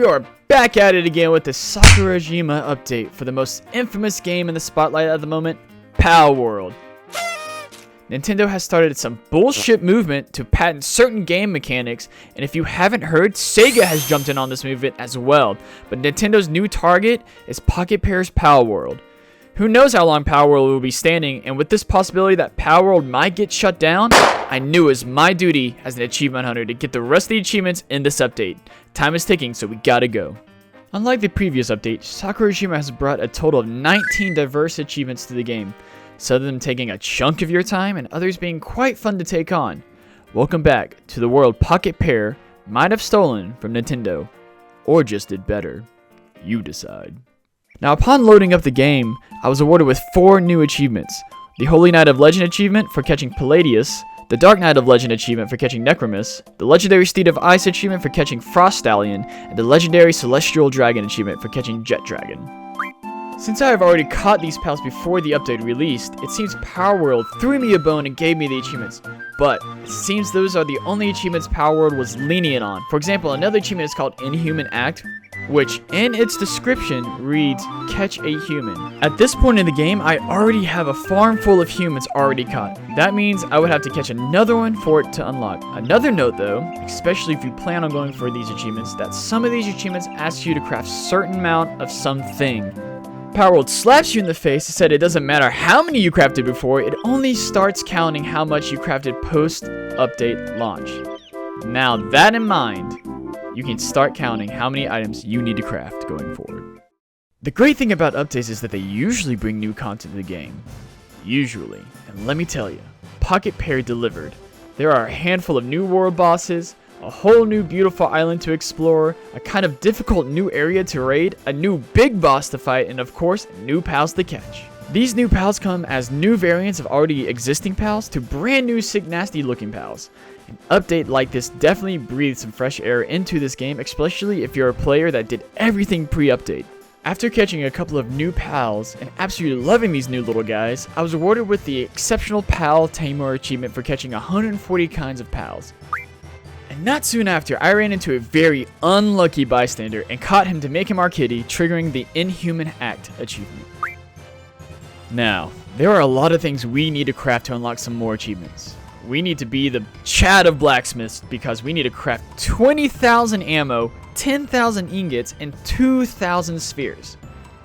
We are back at it again with the Sakurajima update for the most infamous game in the spotlight at the moment, Palworld. Nintendo has started some bullshit movement to patent certain game mechanics, and if you haven't heard, Sega has jumped in on this movement as well. But Nintendo's new target is Pocketpair's Palworld. Who knows how long Palworld will be standing, and with this possibility that Palworld might get shut down, I knew it was my duty as an achievement hunter to get the rest of the achievements in this update. Time is ticking, so we gotta go. Unlike the previous update, Sakurajima has brought a total of 19 diverse achievements to the game, some of them taking a chunk of your time and others being quite fun to take on. Welcome back to the world Pocketpair might have stolen from Nintendo, or just did better. You decide. Now, upon loading up the game, I was awarded with 4 new achievements. The Holy Knight of Legend achievement for catching Palladius, the Dark Knight of Legend achievement for catching Necromus, the Legendary Steed of Ice achievement for catching Frost Stallion, and the Legendary Celestial Dragon achievement for catching Jet Dragon. Since I have already caught these pals before the update released, it seems Palworld threw me a bone and gave me the achievements. But it seems those are the only achievements Palworld was lenient on. For example, another achievement is called Inhuman Act, which in its description reads, catch a human. At this point in the game, I already have a farm full of humans already caught. That means I would have to catch another one for it to unlock. Another note though, especially if you plan on going for these achievements, that some of these achievements ask you to craft certain amount of something. Palworld slaps you in the face and said it doesn't matter how many you crafted before, it only starts counting how much you crafted post-update launch. Now that in mind, you can start counting how many items you need to craft going forward. The great thing about updates is that they usually bring new content to the game. Usually. And let me tell you, Pocketpair delivered. There are a handful of new world bosses, a whole new beautiful island to explore, a kind of difficult new area to raid, a new big boss to fight, and of course, new pals to catch. These new pals come as new variants of already existing pals to brand new sick nasty looking pals. An update like this definitely breathes some fresh air into this game, especially if you're a player that did everything pre-update. After catching a couple of new pals and absolutely loving these new little guys, I was awarded with the Exceptional Pal Tamer achievement for catching 140 kinds of pals. And not soon after, I ran into a very unlucky bystander and caught him to make him our kitty, triggering the Inhuman Act achievement. Now, there are a lot of things we need to craft to unlock some more achievements. We need to be the Chad of blacksmiths because we need to craft 20,000 ammo, 10,000 ingots, and 2,000 spheres.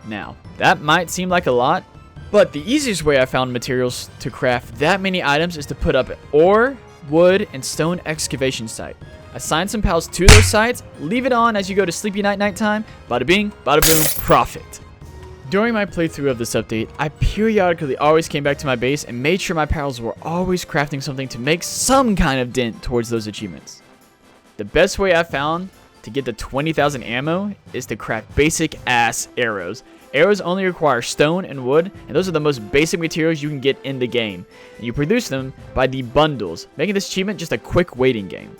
Now, that might seem like a lot, but the easiest way I found materials to craft that many items is to put up an ore, wood, and stone excavation site. Assign some pals to those sites, leave it on as you go to sleepy nighttime, bada bing, bada boom, profit. During my playthrough of this update, I periodically always came back to my base and made sure my pals were always crafting something to make some kind of dent towards those achievements. The best way I found to get the 20,000 ammo is to craft basic ass arrows. Arrows only require stone and wood, and those are the most basic materials you can get in the game. And you produce them by the bundles, making this achievement just a quick waiting game.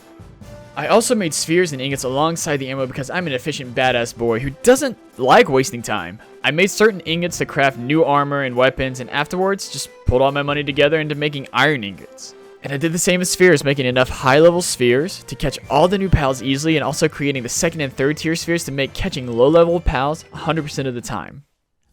I also made spheres and ingots alongside the ammo because I'm an efficient badass boy who doesn't like wasting time. I made certain ingots to craft new armor and weapons, and afterwards just pulled all my money together into making iron ingots. And I did the same with spheres, making enough high-level spheres to catch all the new pals easily, and also creating the second and third tier spheres to make catching low-level pals 100% of the time.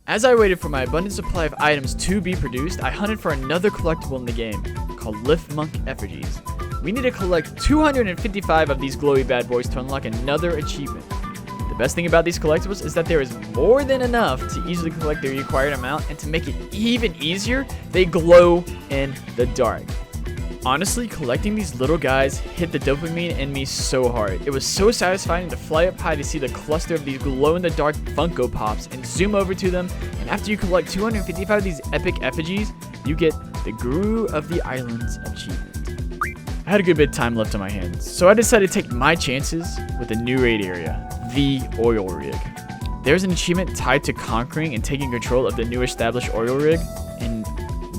As I waited for my abundant supply of items to be produced, I hunted for another collectible in the game, called Lifmunk Effigies. We need to collect 255 of these glowy bad boys to unlock another achievement. The best thing about these collectibles is that there is more than enough to easily collect the required amount, and to make it even easier, they glow in the dark. Honestly, collecting these little guys hit the dopamine in me so hard. It was so satisfying to fly up high to see the cluster of these glow-in-the-dark Funko Pops and zoom over to them, and after you collect 255 of these epic effigies, you get the Guru of the Islands achievement. I had a good bit of time left on my hands, so I decided to take my chances with a new raid area, the Oil Rig. There's an achievement tied to conquering and taking control of the new established oil rig, and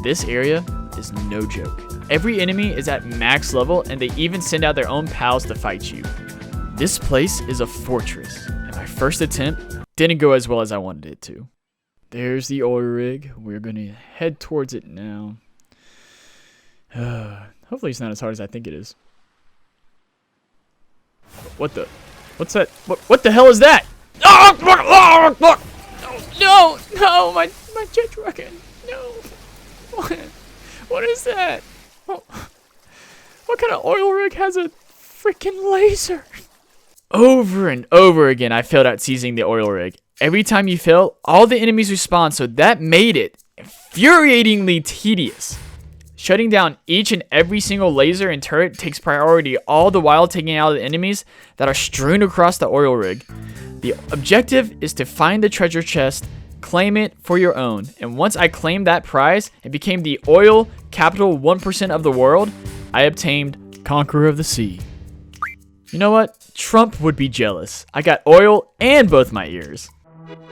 this area is no joke. Every enemy is at max level, and they even send out their own pals to fight you. This place is a fortress, and my first attempt didn't go as well as I wanted it to. There's the oil rig. We're going to head towards it now. Hopefully it's not as hard as I think it is. What the? What's that? What the hell is that? Oh, no, no, my jet rocket. No. What is that? What kind of oil rig has a freaking laser? Over and over again, I failed at seizing the oil rig. Every time you fail, all the enemies respawn, so that made it infuriatingly tedious. Shutting down each and every single laser and turret takes priority, all the while taking out the enemies that are strewn across the oil rig. The objective is to find the treasure chest, claim it for your own, and once I claimed that prize and became the oil capital 1% of the world, I obtained Conqueror of the Sea. You know what? Trump would be jealous. I got oil and both my ears.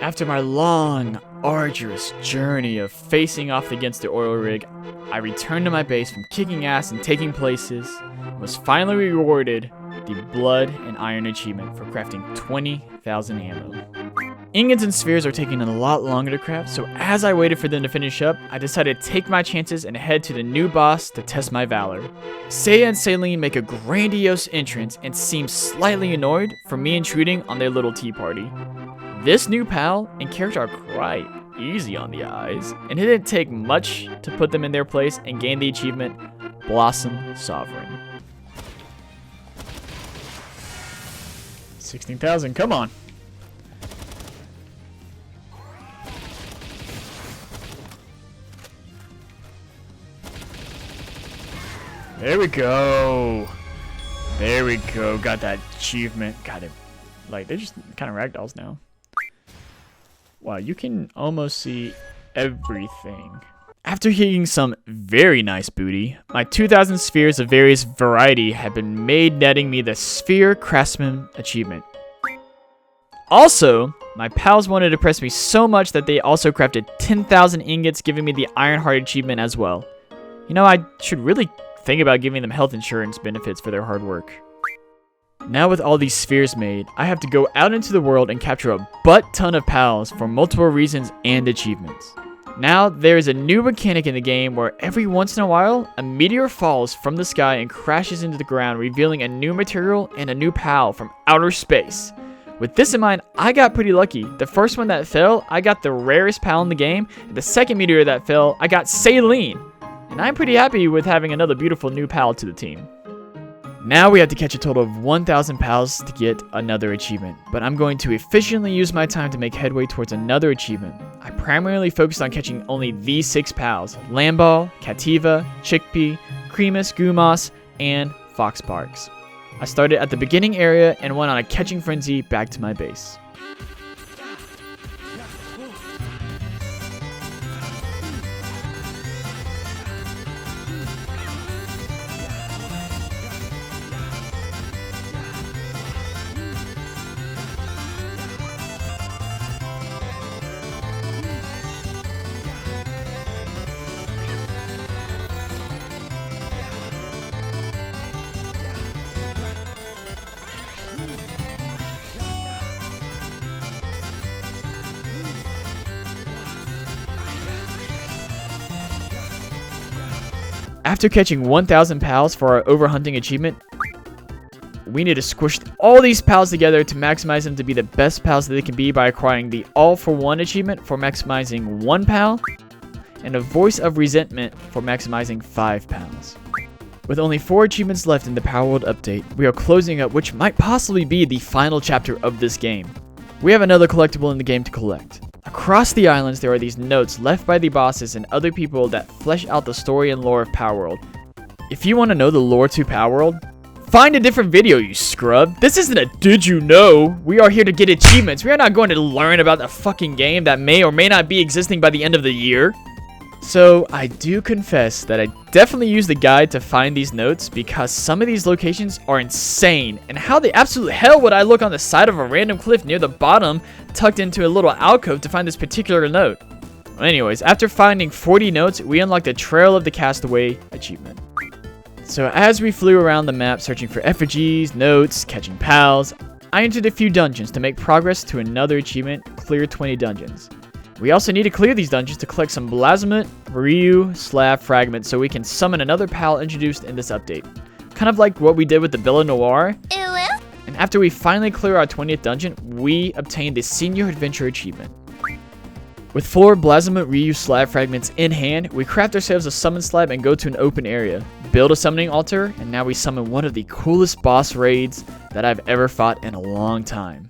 After my long, arduous journey of facing off against the oil rig, I returned to my base from kicking ass and taking places, and was finally rewarded the Blood and Iron achievement for crafting 20,000 ammo. Ingots and spheres are taking a lot longer to craft, so as I waited for them to finish up, I decided to take my chances and head to the new boss to test my valor. Seiya and Celine make a grandiose entrance and seem slightly annoyed for me intruding on their little tea party. This new pal and character are quite easy on the eyes, and it didn't take much to put them in their place and gain the achievement Blossom Sovereign. 16,000, come on. There we go. There we go. Got that achievement. Got it. Like, they're just kind of ragdolls now. Wow, you can almost see everything. After hitting some very nice booty, my 2,000 spheres of various variety have been made, netting me the Sphere Craftsman achievement. Also, my pals wanted to press me so much that they also crafted 10,000 ingots, giving me the Ironheart achievement as well. You know, I should really think about giving them health insurance benefits for their hard work. Now with all these spheres made, I have to go out into the world and capture a butt ton of pals for multiple reasons and achievements. Now there is a new mechanic in the game where every once in a while, a meteor falls from the sky and crashes into the ground, revealing a new material and a new pal from outer space. With this in mind, I got pretty lucky. The first one that fell, I got the rarest pal in the game, and the second meteor that fell, I got Celine. And I'm pretty happy with having another beautiful new pal to the team. Now we have to catch a total of 1,000 pals to get another achievement, but I'm going to efficiently use my time to make headway towards another achievement. I primarily focused on catching only these 6 pals: Lamball, Cativa, Chickpea, Cremus, Gumas, and Foxparks. I started at the beginning area and went on a catching frenzy back to my base. After catching 1,000 pals for our overhunting achievement, we need to squish all these pals together to maximize them to be the best pals that they can be by acquiring the All for One achievement for maximizing 1 pal, and a Voice of Resentment for maximizing 5 pals. With only 4 achievements left in the Palworld update, we are closing up which might possibly be the final chapter of this game. We have another collectible in the game to collect. Across the islands, there are these notes left by the bosses and other people that flesh out the story and lore of Palworld. If you want to know the lore to Palworld, find a different video, you scrub. This isn't a did you know. We are here to get achievements. We are not going to learn about the fucking game that may or may not be existing by the end of the year. So I do confess that I definitely used the guide to find these notes because some of these locations are insane. And how the absolute hell would I look on the side of a random cliff near the bottom, tucked into a little alcove to find this particular note? Well, anyways, after finding 40 notes, we unlocked the Trail of the Castaway achievement. So as we flew around the map searching for effigies, notes, catching pals, I entered a few dungeons to make progress to another achievement, clear 20 dungeons. We also need to clear these dungeons to collect some Blasmut, Ryu, Slav fragments so we can summon another pal introduced in this update. Kind of like what we did with the Bella Noir. And After we finally clear our 20th dungeon, we obtain the Senior Adventure achievement. With 4 Blasphemous Ryu slab fragments in hand, we craft ourselves a summon slab and go to an open area, build a summoning altar, and now we summon one of the coolest boss raids that I've ever fought in a long time.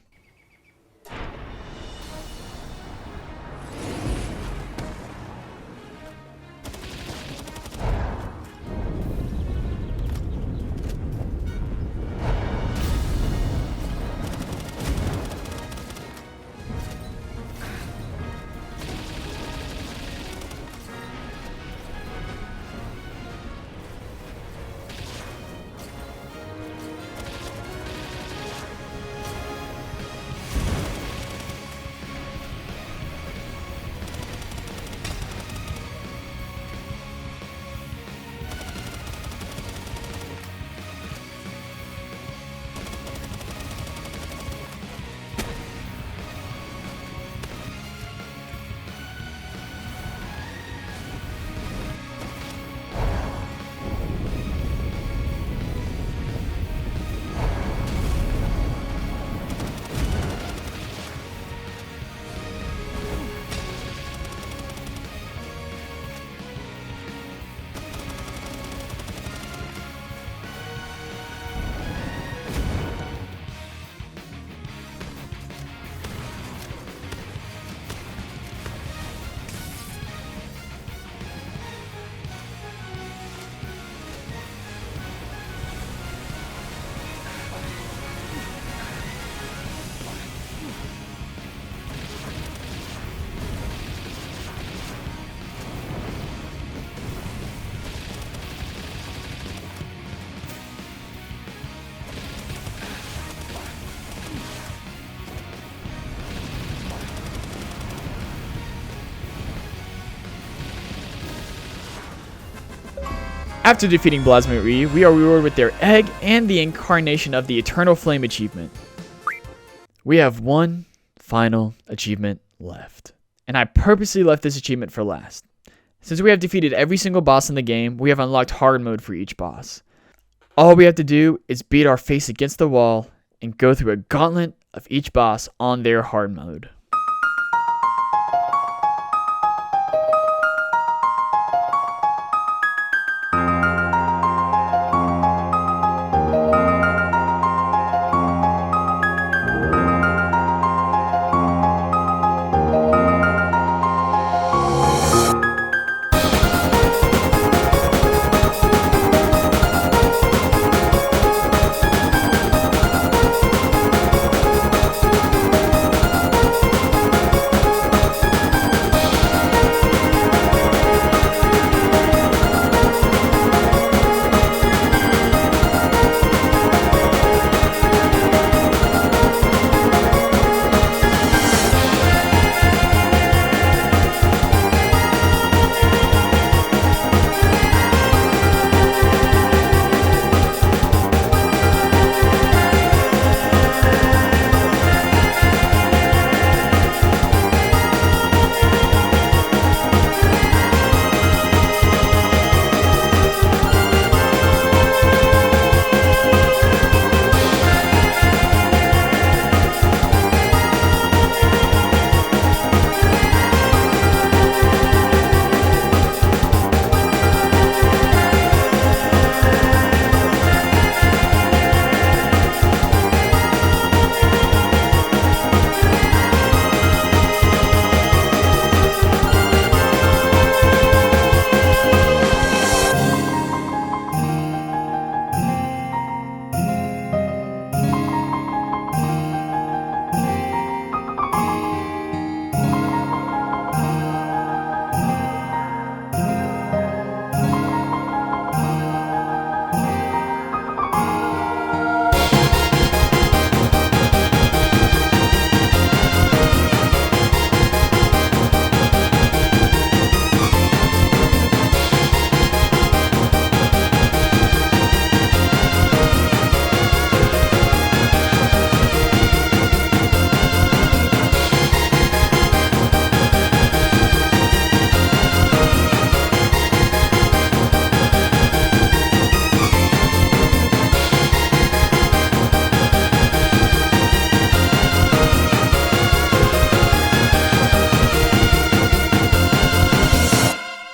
After defeating Blasphemous Ryu, we are rewarded with their egg and the incarnation of the Eternal Flame achievement. We have one final achievement left, and I purposely left this achievement for last. Since we have defeated every single boss in the game, we have unlocked hard mode for each boss. All we have to do is beat our face against the wall and go through a gauntlet of each boss on their hard mode.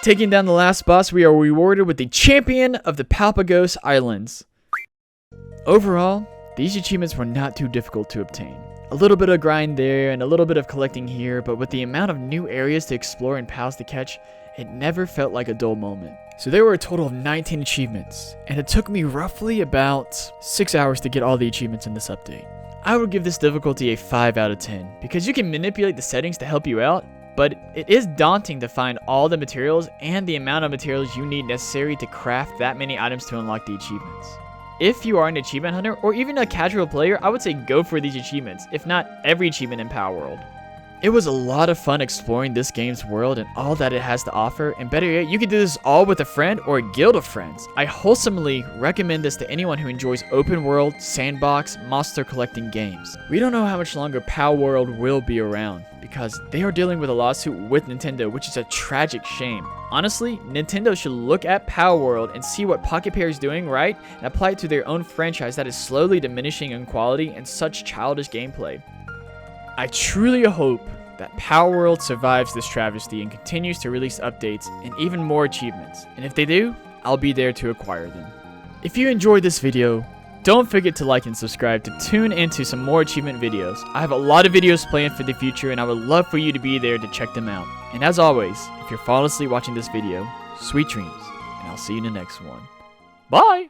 taking down the last boss, we are rewarded with the Champion of the Palpagos Islands. Overall, these achievements were not too difficult to obtain. A little bit of grind there and a little bit of collecting here, but with the amount of new areas to explore and pals to catch, it never felt like a dull moment. So there were a total of 19 achievements, and it took me roughly about 6 hours to get all the achievements in this update. I would give this difficulty a 5 out of 10, because you can manipulate the settings to help you out, but it is daunting to find all the materials and the amount of materials you need necessary to craft that many items to unlock the achievements. If you are an achievement hunter, or even a casual player, I would say go for these achievements, if not every achievement in Palworld. It was a lot of fun exploring this game's world and all that it has to offer, and better yet, you can do this all with a friend or a guild of friends. I wholesomely recommend this to anyone who enjoys open world, sandbox, monster collecting games. We don't know how much longer Palworld will be around, because they are dealing with a lawsuit with Nintendo, which is a tragic shame. Honestly, Nintendo should look at Palworld and see what Pocketpair is doing right and apply it to their own franchise that is slowly diminishing in quality and such childish gameplay. I truly hope that Palworld survives this travesty and continues to release updates and even more achievements, and if they do, I'll be there to acquire them. If you enjoyed this video, don't forget to like and subscribe to tune into some more achievement videos. I have a lot of videos planned for the future, and I would love for you to be there to check them out. And as always, if you're falling asleep watching this video, sweet dreams, and I'll see you in the next one. Bye!